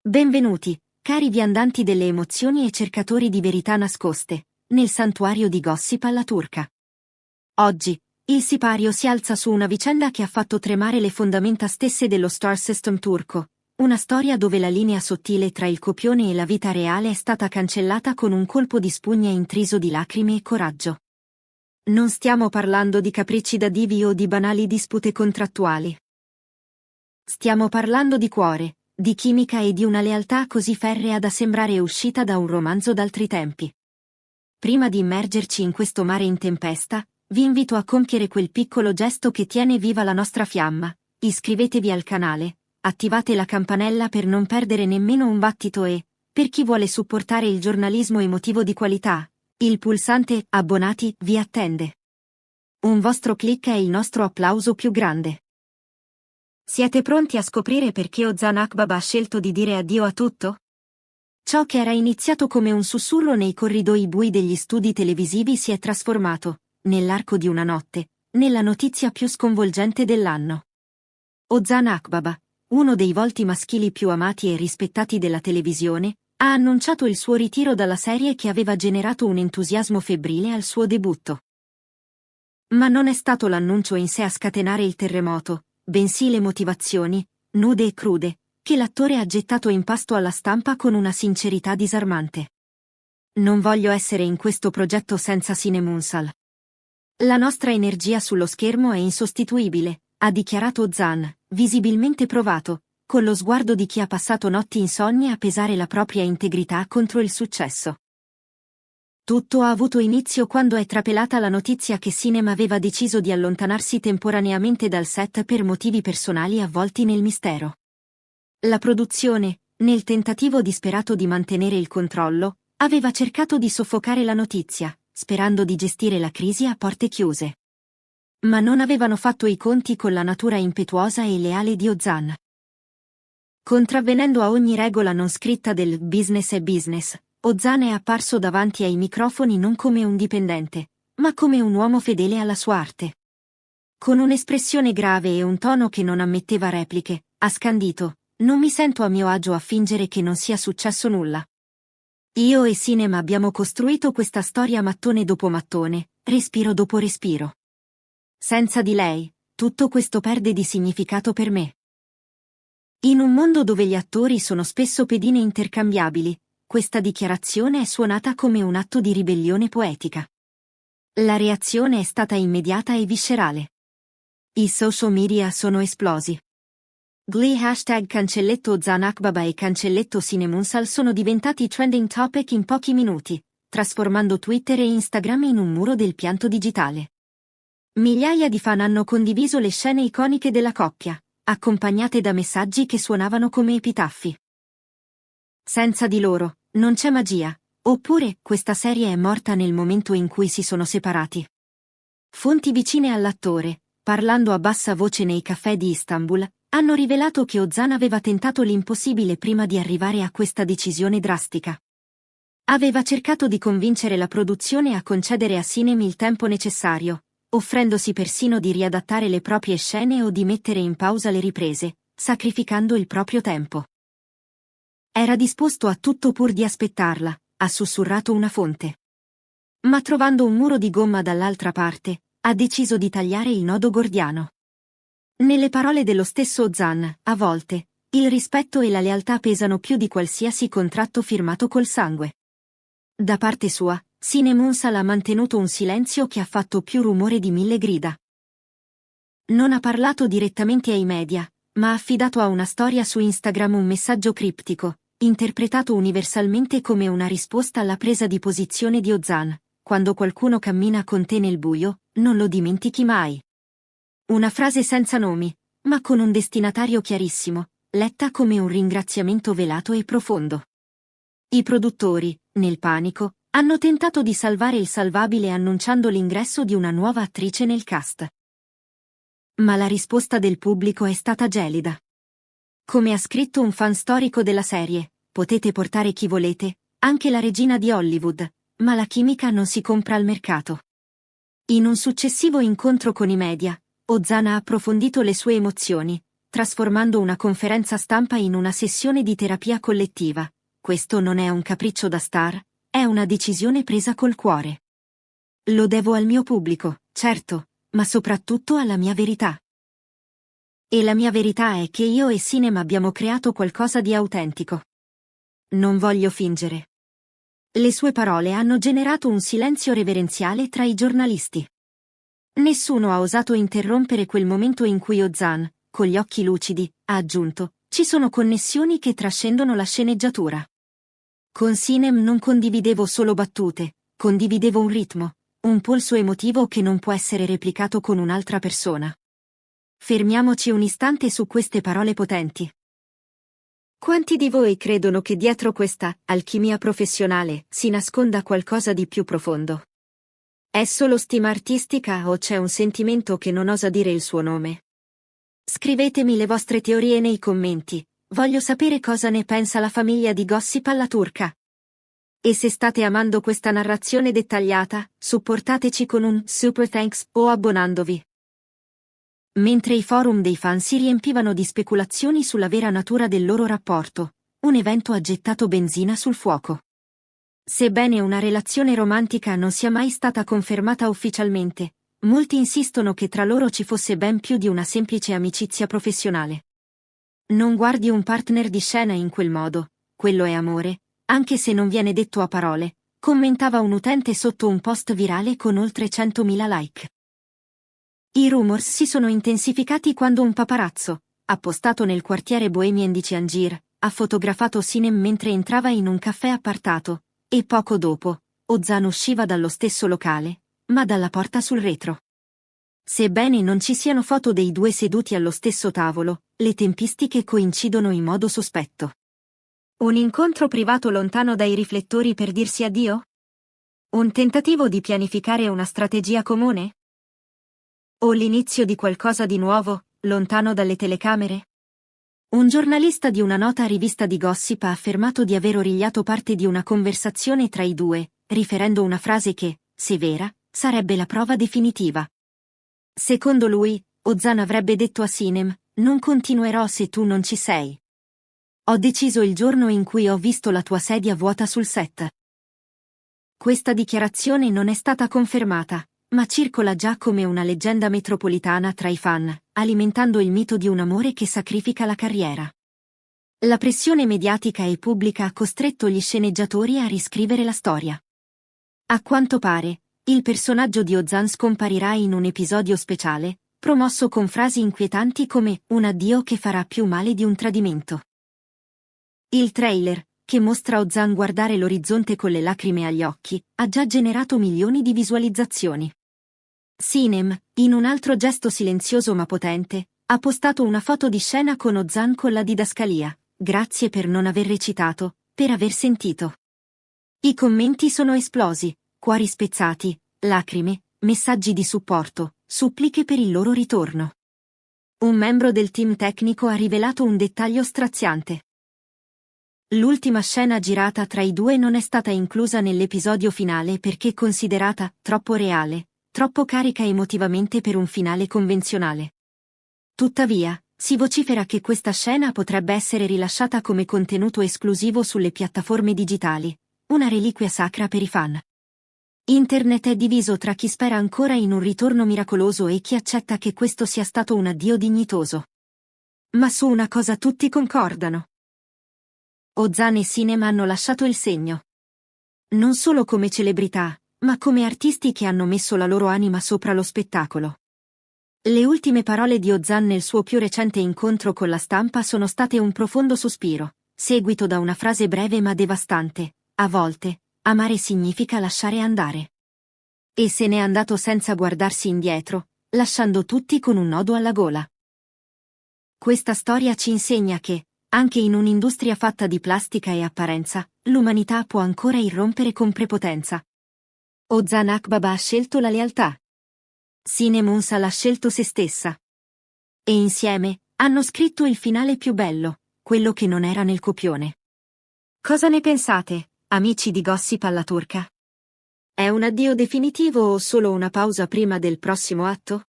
Benvenuti, cari viandanti delle emozioni e cercatori di verità nascoste, nel santuario di gossip alla turca. Oggi, il sipario si alza su una vicenda che ha fatto tremare le fondamenta stesse dello star system turco, una storia dove la linea sottile tra il copione e la vita reale è stata cancellata con un colpo di spugna intriso di lacrime e coraggio. Non stiamo parlando di capricci da divi o di banali dispute contrattuali. Stiamo parlando di cuore, di chimica e di una lealtà così ferrea da sembrare uscita da un romanzo d'altri tempi. Prima di immergerci in questo mare in tempesta, vi invito a compiere quel piccolo gesto che tiene viva la nostra fiamma. Iscrivetevi al canale, attivate la campanella per non perdere nemmeno un battito e, per chi vuole supportare il giornalismo emotivo di qualità, il pulsante abbonati vi attende. Un vostro click è il nostro applauso più grande. Siete pronti a scoprire perché Ozan Akbaba ha scelto di dire addio a tutto? Ciò che era iniziato come un sussurro nei corridoi bui degli studi televisivi si è trasformato, nell'arco di una notte, nella notizia più sconvolgente dell'anno. Ozan Akbaba, uno dei volti maschili più amati e rispettati della televisione, ha annunciato il suo ritiro dalla serie che aveva generato un entusiasmo febbrile al suo debutto. Ma non è stato l'annuncio in sé a scatenare il terremoto, bensì le motivazioni, nude e crude, che l'attore ha gettato in pasto alla stampa con una sincerità disarmante. Non voglio essere in questo progetto senza Sine Munsal. La nostra energia sullo schermo è insostituibile, ha dichiarato Ozan, visibilmente provato, con lo sguardo di chi ha passato notti insonni a pesare la propria integrità contro il successo. Tutto ha avuto inizio quando è trapelata la notizia che Sinem aveva deciso di allontanarsi temporaneamente dal set per motivi personali avvolti nel mistero. La produzione, nel tentativo disperato di mantenere il controllo, aveva cercato di soffocare la notizia, sperando di gestire la crisi a porte chiuse. Ma non avevano fatto i conti con la natura impetuosa e leale di Ozan. Contravvenendo a ogni regola non scritta del business è business, Ozan è apparso davanti ai microfoni non come un dipendente, ma come un uomo fedele alla sua arte. Con un'espressione grave e un tono che non ammetteva repliche, ha scandito: non mi sento a mio agio a fingere che non sia successo nulla. Io e Sinem abbiamo costruito questa storia mattone dopo mattone, respiro dopo respiro. Senza di lei, tutto questo perde di significato per me. In un mondo dove gli attori sono spesso pedine intercambiabili, questa dichiarazione è suonata come un atto di ribellione poetica. La reazione è stata immediata e viscerale. I social media sono esplosi. Glee #cancelletto Ozan Akbaba e cancelletto Sine Munsal sono diventati trending topic in pochi minuti, trasformando Twitter e Instagram in un muro del pianto digitale. Migliaia di fan hanno condiviso le scene iconiche della coppia, accompagnate da messaggi che suonavano come epitaffi. Senza di loro, non c'è magia, oppure questa serie è morta nel momento in cui si sono separati. Fonti vicine all'attore, parlando a bassa voce nei caffè di Istanbul, hanno rivelato che Ozan aveva tentato l'impossibile prima di arrivare a questa decisione drastica. Aveva cercato di convincere la produzione a concedere a Sinem il tempo necessario, offrendosi persino di riadattare le proprie scene o di mettere in pausa le riprese, sacrificando il proprio tempo. Era disposto a tutto pur di aspettarla, ha sussurrato una fonte. Ma trovando un muro di gomma dall'altra parte, ha deciso di tagliare il nodo gordiano. Nelle parole dello stesso Ozan, a volte, il rispetto e la lealtà pesano più di qualsiasi contratto firmato col sangue. Da parte sua, Sine Munsal ha mantenuto un silenzio che ha fatto più rumore di 1000 grida. Non ha parlato direttamente ai media, ma ha affidato a una storia su Instagram un messaggio criptico, interpretato universalmente come una risposta alla presa di posizione di Ozan: quando qualcuno cammina con te nel buio, non lo dimentichi mai. Una frase senza nomi, ma con un destinatario chiarissimo, letta come un ringraziamento velato e profondo. I produttori, nel panico, hanno tentato di salvare il salvabile annunciando l'ingresso di una nuova attrice nel cast. Ma la risposta del pubblico è stata gelida. Come ha scritto un fan storico della serie: potete portare chi volete, anche la regina di Hollywood, ma la chimica non si compra al mercato. In un successivo incontro con i media, Ozan ha approfondito le sue emozioni, trasformando una conferenza stampa in una sessione di terapia collettiva. Questo non è un capriccio da star, è una decisione presa col cuore. Lo devo al mio pubblico, certo, ma soprattutto alla mia verità. E la mia verità è che io e Sinem abbiamo creato qualcosa di autentico. Non voglio fingere. Le sue parole hanno generato un silenzio reverenziale tra i giornalisti. Nessuno ha osato interrompere quel momento in cui Ozan, con gli occhi lucidi, ha aggiunto: ci sono connessioni che trascendono la sceneggiatura. Con Sinem non condividevo solo battute, condividevo un ritmo, un polso emotivo che non può essere replicato con un'altra persona. Fermiamoci un istante su queste parole potenti. Quanti di voi credono che dietro questa alchimia professionale si nasconda qualcosa di più profondo? È solo stima artistica o c'è un sentimento che non osa dire il suo nome? Scrivetemi le vostre teorie nei commenti, voglio sapere cosa ne pensa la famiglia di Gossip alla turca. E se state amando questa narrazione dettagliata, supportateci con un super thanks o abbonandovi. Mentre i forum dei fan si riempivano di speculazioni sulla vera natura del loro rapporto, un evento ha gettato benzina sul fuoco. Sebbene una relazione romantica non sia mai stata confermata ufficialmente, molti insistono che tra loro ci fosse ben più di una semplice amicizia professionale. Non guardi un partner di scena in quel modo, quello è amore, anche se non viene detto a parole, commentava un utente sotto un post virale con oltre 100.000 like. I rumors si sono intensificati quando un paparazzo, appostato nel quartiere Bohemian di Ciangir, ha fotografato Sinem mentre entrava in un caffè appartato, e poco dopo, Ozan usciva dallo stesso locale, ma dalla porta sul retro. Sebbene non ci siano foto dei due seduti allo stesso tavolo, le tempistiche coincidono in modo sospetto. Un incontro privato lontano dai riflettori per dirsi addio? Un tentativo di pianificare una strategia comune? O l'inizio di qualcosa di nuovo, lontano dalle telecamere? Un giornalista di una nota rivista di gossip ha affermato di aver origliato parte di una conversazione tra i due, riferendo una frase che, se vera, sarebbe la prova definitiva. Secondo lui, Ozan avrebbe detto a Sinem: non continuerò se tu non ci sei. Ho deciso il giorno in cui ho visto la tua sedia vuota sul set. Questa dichiarazione non è stata confermata, ma circola già come una leggenda metropolitana tra i fan, alimentando il mito di un amore che sacrifica la carriera. La pressione mediatica e pubblica ha costretto gli sceneggiatori a riscrivere la storia. A quanto pare, il personaggio di Ozan scomparirà in un episodio speciale, promosso con frasi inquietanti come un addio che farà più male di un tradimento. Il trailer, che mostra Ozan guardare l'orizzonte con le lacrime agli occhi, ha già generato milioni di visualizzazioni. Sinem, in un altro gesto silenzioso ma potente, ha postato una foto di scena con Ozan con la didascalia: grazie per non aver recitato, per aver sentito. I commenti sono esplosi, cuori spezzati, lacrime, messaggi di supporto, suppliche per il loro ritorno. Un membro del team tecnico ha rivelato un dettaglio straziante. L'ultima scena girata tra i due non è stata inclusa nell'episodio finale perché considerata troppo reale, troppo carica emotivamente per un finale convenzionale. Tuttavia, si vocifera che questa scena potrebbe essere rilasciata come contenuto esclusivo sulle piattaforme digitali, una reliquia sacra per i fan. Internet è diviso tra chi spera ancora in un ritorno miracoloso e chi accetta che questo sia stato un addio dignitoso. Ma su una cosa tutti concordano. Ozan e Sinem hanno lasciato il segno. Non solo come celebrità, ma come artisti che hanno messo la loro anima sopra lo spettacolo. Le ultime parole di Ozan nel suo più recente incontro con la stampa sono state un profondo sospiro, seguito da una frase breve ma devastante: a volte, amare significa lasciare andare. E se n'è andato senza guardarsi indietro, lasciando tutti con un nodo alla gola. Questa storia ci insegna che, anche in un'industria fatta di plastica e apparenza, l'umanità può ancora irrompere con prepotenza. Ozan Akbaba ha scelto la lealtà. Sinem Unsal ha scelto se stessa. E insieme, hanno scritto il finale più bello, quello che non era nel copione. Cosa ne pensate, amici di Gossip alla turca? È un addio definitivo o solo una pausa prima del prossimo atto?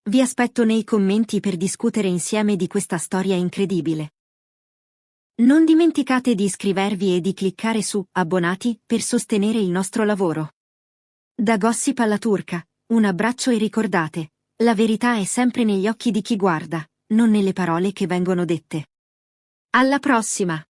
Vi aspetto nei commenti per discutere insieme di questa storia incredibile. Non dimenticate di iscrivervi e di cliccare su abbonati per sostenere il nostro lavoro. Da Gossip alla Turca, un abbraccio e ricordate, la verità è sempre negli occhi di chi guarda, non nelle parole che vengono dette. Alla prossima!